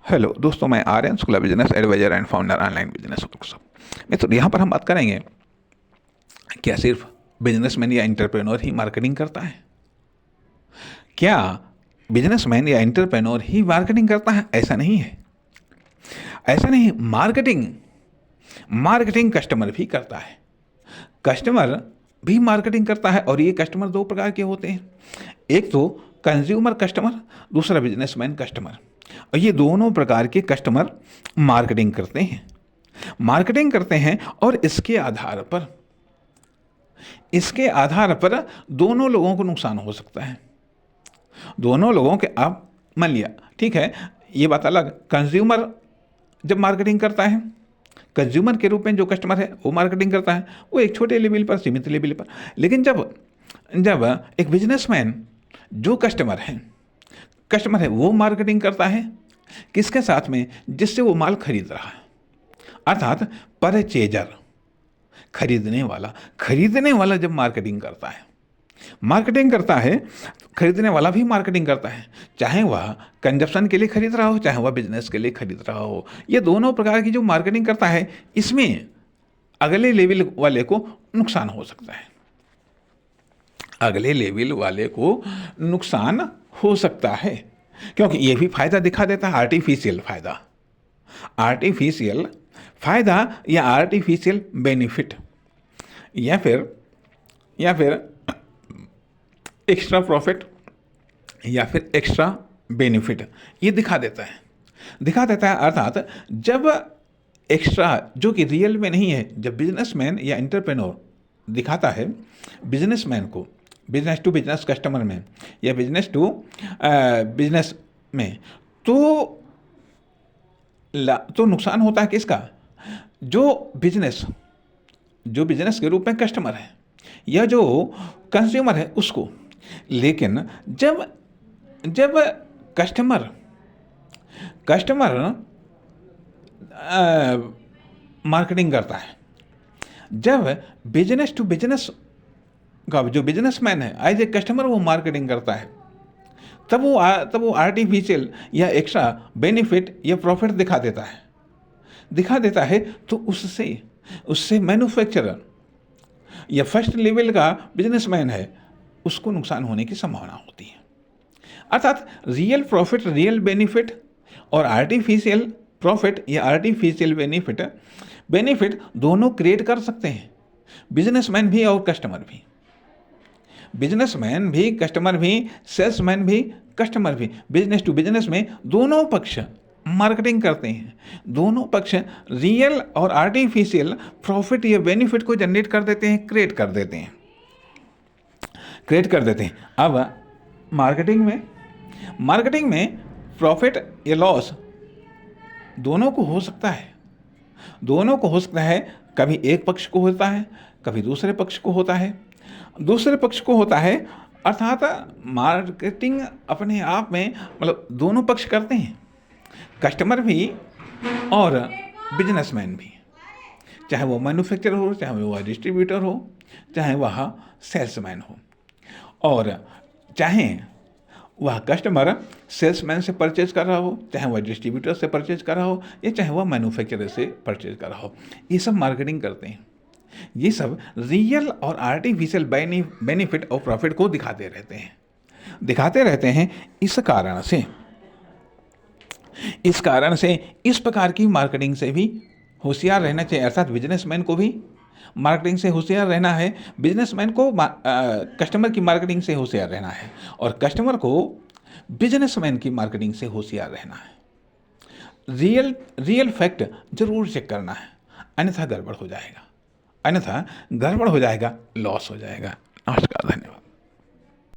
Hello दोस्तों, मैं Aryan Shukla, business advisor and founder online business workshop. मित्रों, यहाँ पर हम बात करेंगे, क्या सिर्फ बिजनेसमैन या एंटरप्रेन्योर ही मार्केटिंग करता है? क्या बिजनेसमैन या एंटरप्रेन्योर ही मार्केटिंग करता है? ऐसा नहीं है। ऐसा नहीं, मार्केटिंग मार्केटिंग कस्टमर भी करता है। कस्टमर भी मार्केटिंग करता है, और ये कस्टमर दो प्रकार के होते हैं। एक तो कंज्यूमर कस्टमर, दूसरा बिजनेसमैन कस्टमर। और ये दोनों प्रकार के कस्टमर मार्केटिंग करते हैं और इसके आधार पर दोनों लोगों को नुकसान हो सकता है। दोनों लोगों के, आप मान लिया, ठीक है, ये बात अलग, कंज्यूमर जब मार्केटिंग करता है, कंज्यूमर के रूप में जो कस्टमर है वो मार्केटिंग करता है, वो एक छोटे लेवल पर, सीमित लेवल पर। लेकिन जब एक बिजनेसमैन जो कस्टमर है वो मार्केटिंग करता है, किसके साथ में? जिससे वो माल खरीद रहा है, अर्थात परचेजर, खरीदने वाला जब मार्केटिंग करता है, खरीदने वाला भी मार्केटिंग करता है, चाहे वह कंजप्शन के लिए खरीद रहा हो, चाहे वह बिजनेस के लिए खरीद रहा हो। ये दोनों प्रकार की जो मार्केटिंग करता है, इसमें अगले लेवल वाले को नुकसान हो सकता है। क्योंकि ये भी फायदा दिखा देता है, आर्टिफिशियल फायदा या आर्टिफिशियल बेनिफिट, या फिर एक्स्ट्रा प्रॉफिट, या फिर एक्स्ट्रा बेनिफिट, ये दिखा देता है। अर्थात जब एक्स्ट्रा, जो कि रियल में नहीं है, जब बिजनेसमैन या एंटरप्रेन्योर दिखाता है बिजनेसमैन को, बिजनेस टू बिजनेस कस्टमर में या बिजनेस टू बिजनेस में, तो नुकसान होता है किसका? जो बिजनेस के रूप में कस्टमर है या जो कंज्यूमर है उसको। लेकिन जब कस्टमर मार्केटिंग करता है, जब बिजनेस टू बिजनेस का जो बिजनेसमैन है एज ए कस्टमर वो मार्केटिंग करता है, तब वो आर्टिफिशियल या एक्स्ट्रा बेनिफिट या प्रॉफिट दिखा देता है। तो उससे मैन्युफैक्चरर या फर्स्ट लेवल का बिजनेसमैन है, उसको नुकसान होने की संभावना होती है। अर्थात रियल प्रॉफिट, रियल बेनिफिट और आर्टिफिशियल प्रॉफिट या आर्टिफिशियल बेनिफिट दोनों क्रिएट कर सकते हैं बिजनेसमैन भी और कस्टमर भी। बिजनेसमैन भी, कस्टमर भी, सेल्समैन भी, कस्टमर भी, बिजनेस टू बिजनेस में दोनों पक्ष मार्केटिंग करते हैं। दोनों पक्ष रियल और आर्टिफिशियल प्रॉफिट या बेनिफिट को जनरेट कर देते हैं, क्रिएट कर देते हैं। अब मार्केटिंग में प्रॉफिट या लॉस दोनों को हो सकता है। कभी एक पक्ष को होता है, कभी दूसरे पक्ष को होता है। अर्थात मार्केटिंग अपने आप में, मतलब दोनों पक्ष करते हैं, कस्टमर भी और बिजनेसमैन भी, चाहे वो मैन्युफैक्चरर हो, चाहे वह डिस्ट्रीब्यूटर हो, चाहे वह सेल्समैन हो, और चाहे वह कस्टमर सेल्समैन से परचेज कर रहा हो, चाहे वह डिस्ट्रीब्यूटर से परचेज कर रहा हो, या चाहे वह मैन्युफैक्चरर से परचेज कर रहा हो, ये सब मार्केटिंग करते हैं। ये सब रियल और आर्टिफिशियल बेनिफिट और प्रॉफिट को दिखाते रहते हैं। इस कारण से इस प्रकार की मार्केटिंग से भी होशियार रहना चाहिए। अर्थात बिजनेसमैन को भी मार्केटिंग से होशियार रहना है, बिजनेसमैन को कस्टमर की मार्केटिंग से होशियार रहना है, और कस्टमर को बिजनेसमैन की मार्केटिंग से होशियार रहना है। रियल फैक्ट जरूर चेक करना है, अन्यथा गड़बड़ हो जाएगा, लॉस हो जाएगा। नमस्कार, धन्यवाद।